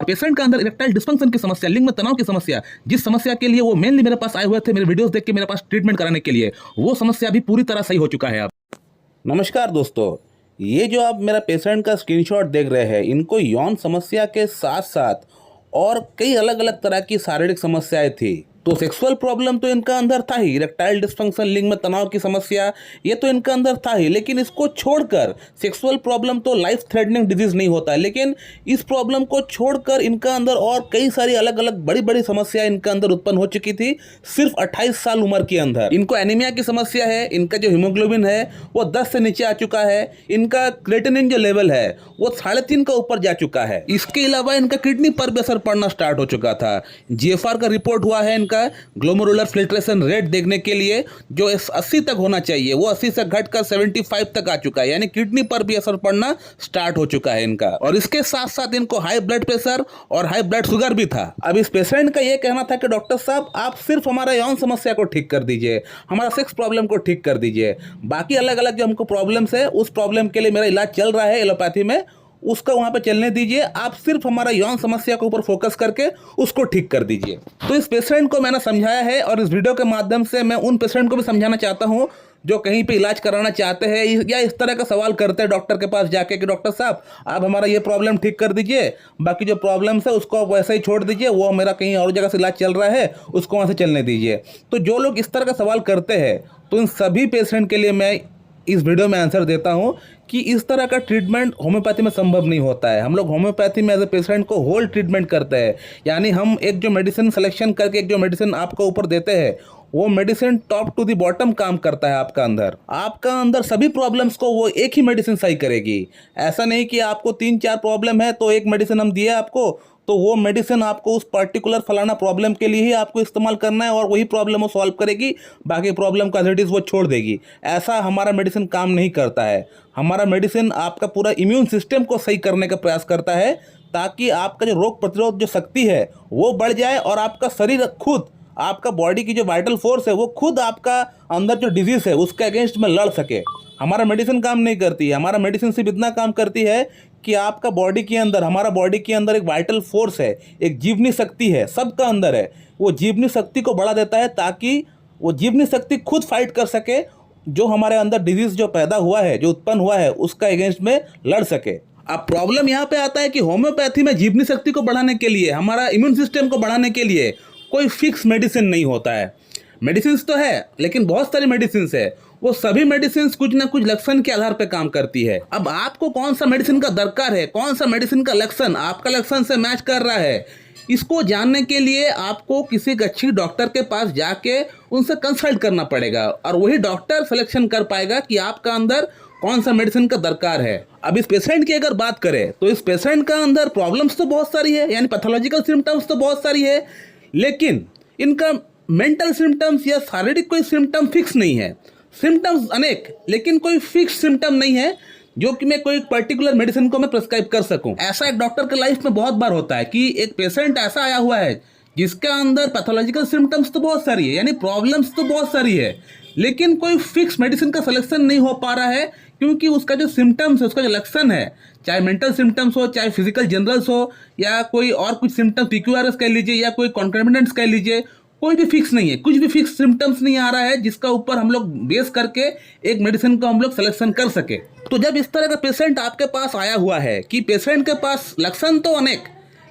Patient का अंदर erectile dysfunction की समस्या, लिंग में तनाव की समस्या, जिस समस्या के लिए वो मेनली मेरे पास आए हुए थे मेरे वीडियोस देख के मेरे पास ट्रीटमेंट कराने के लिए, वो समस्या भी पूरी तरह सही हो चुका है अब। नमस्कार दोस्तों, ये जो आप मेरा पेशेंट का स्क्रीनशॉट देख रहे हैं, इनको यौन समस्या के साथ साथ और कई अलग अलग तरह की शारीरिक समस्याएं थी। तो सेक्सुअल प्रॉब्लम तो इनका अंदर था ही, इरेक्टाइल डिस्फंक्शन, लिंग में तनाव की समस्या, ये तो इनका अंदर था ही। लेकिन इसको छोड़कर सेक्सुअल प्रॉब्लम तो लाइफ थ्रेटनिंग डिजीज नहीं होता है, लेकिन इस प्रॉब्लम को छोड़कर इनका अंदर और कई सारी अलग अलग बड़ी बड़ी समस्या इनका अंदर उत्पन्न हो चुकी थी सिर्फ 28 साल उम्र के अंदर। इनको एनीमिया की समस्या है, इनका जो हीमोग्लोबिन है वो 10 से नीचे आ चुका है, इनका क्रेटिनिन जो लेवल है वो 3.5 का ऊपर जा चुका है। इसके अलावा इनका किडनी पर भी असर पड़ना स्टार्ट हो चुका था। जीएफआर का रिपोर्ट हुआ है इनका ग्लोमेरुलर फिल्ट्रेशन रेट देखने के लिए जो 80 तक होना चाहिए, वो 80 से घटकर 75 तक आ चुका है, यानी किडनी पर भी असर पड़ना स्टार्ट हो चुका है इनका। और इसके साथ साथ इनको हाई ब्लड प्रेशर और हाई ब्लड शुगर भी था। अब इस पेशेंट का ये कहना था कि डॉक्टर साहब आप सिर्फ हमारा यौन समस्या को ठीक कर दीजिए, हमारा सेक्स प्रॉब्लम को ठीक कर दीजिए, बाकी अलग अलग जो हमको प्रॉब्लम्स है उस प्रॉब्लम के लिए मेरा इलाज चल रहा है एलोपैथी में, उसका वहां पे चलने दीजिए, आप सिर्फ हमारा यौन समस्या के ऊपर फोकस करके उसको ठीक कर दीजिए। तो इस पेशेंट को मैंने समझाया है और इस वीडियो के माध्यम से मैं उन पेशेंट को भी समझाना चाहता हूं जो कहीं पे इलाज कराना चाहते हैं या इस तरह का सवाल करते हैं डॉक्टर के पास जाके कि डॉक्टर साहब आप हमारा ये प्रॉब्लम ठीक कर दीजिए, बाकी जो प्रॉब्लम्स है उसको आप वैसे ही छोड़ दीजिए, वो मेरा कहीं और जगह से इलाज चल रहा है उसको वहाँ से चलने दीजिए। तो जो लोग इस तरह का सवाल करते हैं तो इन सभी पेशेंट के लिए मैं इस वीडियो में आंसर देता हूं कि इस तरह का ट्रीटमेंट होम्योपैथी में संभव नहीं होता है। हम लोग होम्योपैथी में एज ए पेशेंट को होल ट्रीटमेंट करते हैं, यानी हम एक जो मेडिसिन सिलेक्शन करके एक जो मेडिसिन आपको ऊपर देते हैं वो medicine top to the bottom काम करता है आपका अंदर सभी प्रॉब्लम्स को वो एक ही मेडिसिन सही करेगी। ऐसा नहीं कि आपको 3-4 प्रॉब्लम है तो एक मेडिसिन हम दिए आपको तो वो मेडिसिन आपको उस पर्टिकुलर फलाना प्रॉब्लम के लिए ही आपको इस्तेमाल करना है और वही प्रॉब्लम वो सॉल्व करेगी, बाकी प्रॉब्लम का एज इट इज वो छोड़ देगी। ऐसा हमारा मेडिसिन काम नहीं करता है। हमारा मेडिसिन आपका पूरा इम्यून सिस्टम को सही करने का प्रयास करता है ताकि आपका जो रोग प्रतिरोध जो शक्ति है वो बढ़ जाए और आपका शरीर खुद, आपका बॉडी की जो वाइटल फोर्स है वो खुद आपका अंदर जो डिजीज है उसके अगेंस्ट में लड़ सके। हमारा मेडिसिन काम नहीं करती है, हमारा मेडिसिन सिर्फ इतना काम करती है कि आपका बॉडी के अंदर, हमारा बॉडी के अंदर एक वाइटल फोर्स है, एक जीवनी शक्ति है, सबका अंदर है, वो जीवनी शक्ति को बढ़ा देता है ताकि वो जीवनी शक्ति खुद फाइट कर सके, जो हमारे अंदर डिजीज जो पैदा हुआ है, जो उत्पन्न हुआ है उसका अगेंस्ट में लड़ सके। अब प्रॉब्लम यहाँ पे आता है कि होम्योपैथी में जीवनी शक्ति को बढ़ाने के लिए, हमारा इम्यून सिस्टम को बढ़ाने के लिए कोई फिक्स मेडिसिन नहीं होता है। मेडिसिन तो है लेकिन बहुत सारी मेडिसिन है, वो सभी मेडिसिन कुछ ना कुछ लक्षण के आधार पर काम करती है। अब आपको कौन सा मेडिसिन का दरकार है, कौन सा मेडिसिन का लक्षण आपका लक्षण से मैच कर रहा है, इसको जानने के लिए आपको किसी अच्छी डॉक्टर के पास जाके उनसे कंसल्ट करना पड़ेगा और वही डॉक्टर सिलेक्शन कर पाएगा कि आपका अंदर कौन सा मेडिसिन का दरकार है। अब इस पेशेंट की अगर बात करें तो इस पेशेंट का अंदर प्रॉब्लम्स तो बहुत सारी है, यानी पैथोलॉजिकल सिम्टम्स तो बहुत सारी है, लेकिन इनका मेंटल सिम्टम्स या शारीरिक कोई सिम्टम फिक्स नहीं है। सिम्टम्स अनेक लेकिन कोई फिक्स सिम्टम नहीं है जो कि मैं कोई पर्टिकुलर मेडिसिन को मैं प्रिस्क्राइब कर सकूं। ऐसा एक डॉक्टर के लाइफ में बहुत बार होता है कि एक पेशेंट ऐसा आया हुआ है जिसका अंदर पैथोलॉजिकल सिम्टम्स तो बहुत सारी है, यानी प्रॉब्लम्स तो बहुत सारी है, लेकिन कोई फिक्स मेडिसिन का सिलेक्शन नहीं हो पा रहा है क्योंकि उसका जो सिम्टम्स है, उसका जो लक्षण है, चाहे मेंटल सिम्टम्स हो, चाहे फिजिकल जनरल्स हो या कोई और कुछ सिम्टम्स PQRS कह लीजिए या कोई कॉन्कॉन्डेंट्स कह लीजिए, कोई भी फिक्स नहीं है, कुछ भी फिक्स सिम्टम्स नहीं आ रहा है जिसका ऊपर हम लोग बेस करके एक मेडिसिन को हम लोग सिलेक्शन कर सके। तो जब इस तरह का पेशेंट आपके पास आया हुआ है कि पेशेंट के पास लक्षण तो अनेक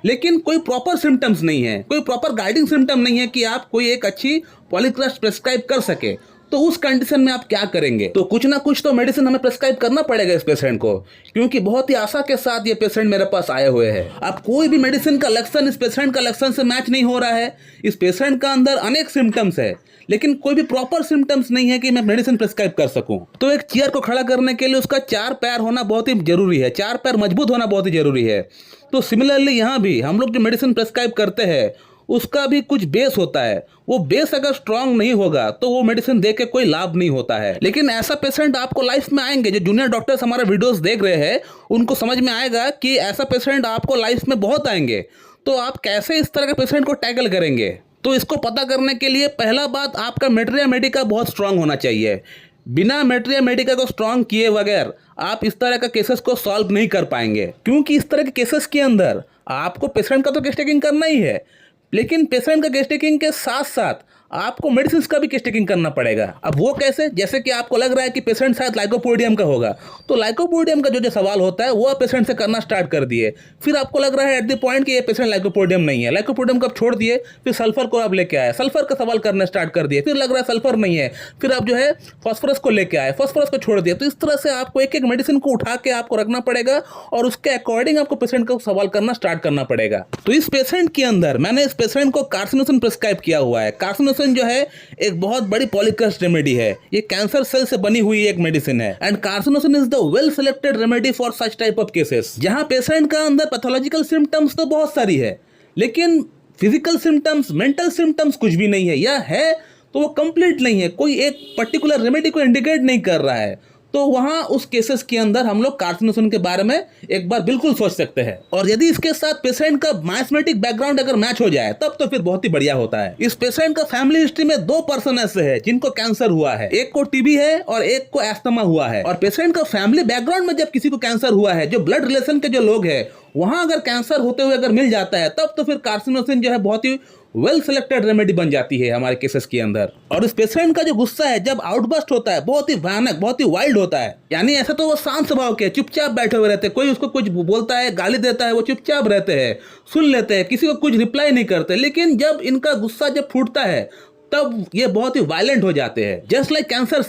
लेकिन कोई प्रॉपर सिम्टम्स नहीं है, कोई प्रॉपर गाइडिंग सिम्टम नहीं है कि आप कोई एक अच्छी पॉलीक्रस्ट प्रेस्क्राइब कर सके, तो उस कंडीशन में आप क्या करेंगे? तो कुछ ना कुछ तो मेडिसिन हमें प्रेस्क्राइब करना पड़ेगा इस पेशेंट को, क्योंकि बहुत ही आशा के साथ ये पेशेंट मेरे पास आए हुए हैं। अब कोई भी मेडिसिन का लक्षण इस पेशेंट का लक्षण से मैच नहीं हो रहा है। इस पेशेंट का अंदर अनेक सिम्टम्स है लेकिन कोई भी प्रॉपर सिम्टम्स नहीं है कि मैं मेडिसिन प्रेस्क्राइब कर सकूं। तो एक चेयर को खड़ा करने के लिए उसका 4 पैर होना बहुत ही जरूरी है, 4 पैर मजबूत होना बहुत ही जरूरी है। तो सिमिलरली यहाँ भी हम लोग जो मेडिसिन प्रेस्क्राइब करते हैं उसका भी कुछ बेस होता है, वो बेस अगर स्ट्रांग नहीं होगा तो वो मेडिसिन दे के कोई लाभ नहीं होता है। लेकिन ऐसा पेशेंट आपको लाइफ में आएंगे, जो जूनियर डॉक्टर्स हमारे वीडियोस देख रहे हैं उनको समझ में आएगा कि ऐसा पेशेंट आपको लाइफ में बहुत आएंगे। तो आप कैसे इस तरह के पेशेंट को टैकल करेंगे? तो इसको पता करने के लिए पहला बात, आपका मेटेरिया मेडिका बहुत स्ट्रांग होना चाहिए। बिना मेटेरिया मेडिका को स्ट्रांग किए बगैर आप इस तरह का केसेस को सॉल्व नहीं कर पाएंगे, क्योंकि इस तरह के केसेस के अंदर आपको पेशेंट का तो केस टेकिंग करना ही है, लेकिन पेशेंट का केस टेकिंग के साथ साथ आपको मेडिसिन का भी केस टेकिंग करना पड़ेगा। अब वो कैसे? जैसे कि आपको लग रहा है कि पेशेंट शायद लाइकोपोडियम का होगा, तो लाइकोपोडियम का जो सवाल होता है वो आप पेशेंट से करना स्टार्ट कर दिए। फिर आपको लग रहा है एट द पॉइंट कि ये पेशेंट लाइकोपोडियम नहीं है, लाइकोपोडियम को आप छोड़ दिए, फिर सल्फर को आप लेके आए, सल्फर का सवाल करना स्टार्ट कर दिए, फिर लग रहा है सल्फर नहीं है, फिर आप जो है फॉस्फोरस को लेके आए, फॉस्फोरस को छोड़ दिया। तो इस तरह से आपको एक एक मेडिसिन को उठा के आपको रखना पड़ेगा और उसके अकॉर्डिंग आपको पेशेंट को सवाल करना स्टार्ट करना पड़ेगा। तो इस पेशेंट के अंदर मैंने इस पेशेंट को कार्सिनोसिन प्रिस्क्राइब किया हुआ है। कार्सिनोसिन जो है एक बहुत बड़ी पॉलीक्रस्ट रेमेडी है, ये कैंसर सेल से बनी हुई एक मेडिसिन है and carcinosin is the well selected remedy for such type of cases, जहां पेशेंट का अंदर पैथोलॉजिकल सिम्टम्स तो बहुत सारी है, लेकिन फिजिकल सिम्टम्स, मेंटल सिम्टम्स कुछ भी नहीं है, या है तो वो कंप्लीट नहीं है, कोई एक पर्टिकुलर रेमेडी को इंडिकेट नहीं कर रहा है। तो वहां उस केसेस के अंदर हम लोग कार्सिनोसिन के बारे में एक बार बिल्कुल सोच सकते हैं। और यदि इसके साथ पेशेंट का मायोसमेटिक बैकग्राउंड अगर मैच हो जाए तब तो फिर बहुत ही बढ़िया होता है। इस पेशेंट का फैमिली हिस्ट्री में 2 पर्सन ऐसे हैं जिनको कैंसर हुआ है, एक को टीबी है और एक को एस्थमा हुआ है। और पेशेंट का फैमिली बैकग्राउंड में जब किसी को कैंसर हुआ है, जो ब्लड रिलेशन के जो लोग हैं, वहां अगर कैंसर होते हुए अगर मिल जाता है तब तो फिर कार्सिनोसिन जो है बहुत ही वेल सिलेक्टेड रेमेडी बन जाती है हमारे केसेस के अंदर। और इस पेशेंट का जो गुस्सा है जब आउटबर्स्ट होता है बहुत ही भयानक, बहुत ही वाइल्ड होता है, यानी ऐसा तो वो शांत स्वभाव के चुपचाप बैठे हुए रहते हैं, कोई उसको कुछ बोलता है, गाली देता है, वो चुपचाप रहते हैं, सुन लेते हैं, किसी को कुछ रिप्लाई नहीं करते। लेकिन जब इनका गुस्सा जब फूटता है तब ये बहुत ही वायलेंट हो जाते हैं। जस्ट लाइक कैंसर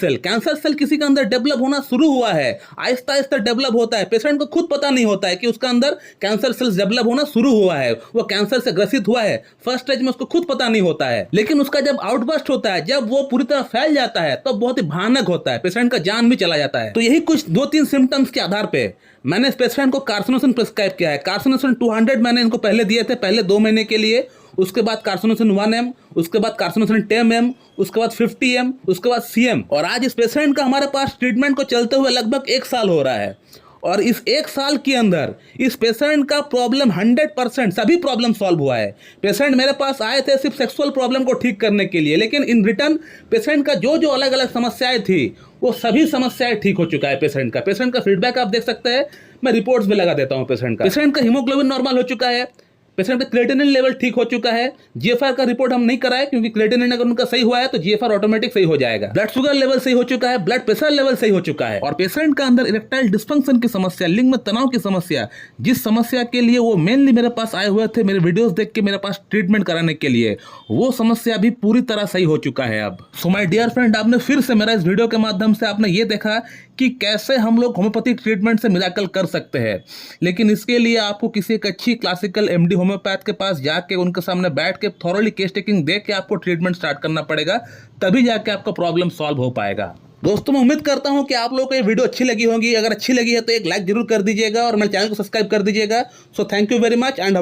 सेल किसी के अंदर डेवलप होना शुरू हुआ है, आहिस्ता आहिस्ता डेवलप होता है, पेशेंट को खुद पता नहीं होता है कि उसका अंदर कैंसर सेल्स डेवलप होना शुरू हुआ है, वो कैंसर से ग्रसित हुआ है, फर्स्ट स्टेज में उसको खुद पता नहीं होता है। लेकिन उसका जब आउटबर्स्ट होता है, जब वो पूरी तरह फैल जाता है, तब बहुत ही भयानक होता है, पेशेंट का जान भी चला जाता है। तो यही कुछ 2-3 सिम्टम्स के आधार पे मैंने इस पेशेंट को कार्सिनोसिन प्रिस्क्राइब किया है। कार्सिनोसिन 200 मैंने इनको पहले दिए थे, पहले 2 महीने के लिए, उसके बाद कार्सिनोसिन 1M, उसके बाद कार्सिनोसिन 10M, उसके बाद 50M, उसके बाद CM। और आज इस पेशेंट का हमारे पास ट्रीटमेंट को चलते हुए लगभग 1 साल हो रहा है। और इस 1 साल के अंदर इस पेशेंट का प्रॉब्लम 100% सभी प्रॉब्लम सॉल्व हुआ है। पेशेंट मेरे पास आए थे सिर्फ सेक्सुअल प्रॉब्लम को ठीक करने के लिए, लेकिन इन रिटर्न पेशेंट का जो जो अलग अलग समस्याएं थी वो सभी समस्याएं ठीक हो चुका है पेशेंट का। पेशेंट का फीडबैक आप देख सकते हैं, मैं रिपोर्ट्स भी लगा देता हूं पेशेंट का। पेशेंट का हीमोग्लोबिन नॉर्मल हो चुका है, पेशेंट का क्रिएटिनिन लेवल ठीक हो चुका है। जीएफआर का रिपोर्ट हम नहीं कराए क्योंकि क्रिएटिनिन अगर उनका सही हुआ है तो जीएफआर ऑटोमेटिक सही हो जाएगा। ब्लड शुगर लेवल सही हो चुका है, ब्लड प्रेशर लेवल सही हो चुका है। और पेशेंट का अंदर इरेक्टाइल डिस्फंक्शन की समस्या, लिंग में तनाव की समस्या, जिस समस्या के लिए वो मेनली मेरे पास आए हुए थे मेरे वीडियोस देख के मेरे पास ट्रीटमेंट कराने के लिए, वो समस्या भी पूरी तरह सही हो चुका है अब। सो माय डियर फ्रेंड, आपने फिर से मेरा इस वीडियो के माध्यम से आपने ये देखा कि कैसे हम लोग होम्योपैथिक ट्रीटमेंट से मिराकल कर सकते हैं। लेकिन इसके लिए आपको किसी एक अच्छी क्लासिकल एमडी होम्योपैथ के पास जाके उनके सामने बैठ के थॉरोली केस टेकिंग देख के आपको ट्रीटमेंट स्टार्ट करना पड़ेगा, तभी जाके आपका प्रॉब्लम सॉल्व हो पाएगा। दोस्तों, मैं उम्मीद करता हूं कि आप लोगों को ये वीडियो अच्छी लगी होगी। अगर अच्छी लगी है तो एक लाइक जरूर कर दीजिएगा और मेरे चैनल को सब्सक्राइब कर दीजिएगा। So thank you very much and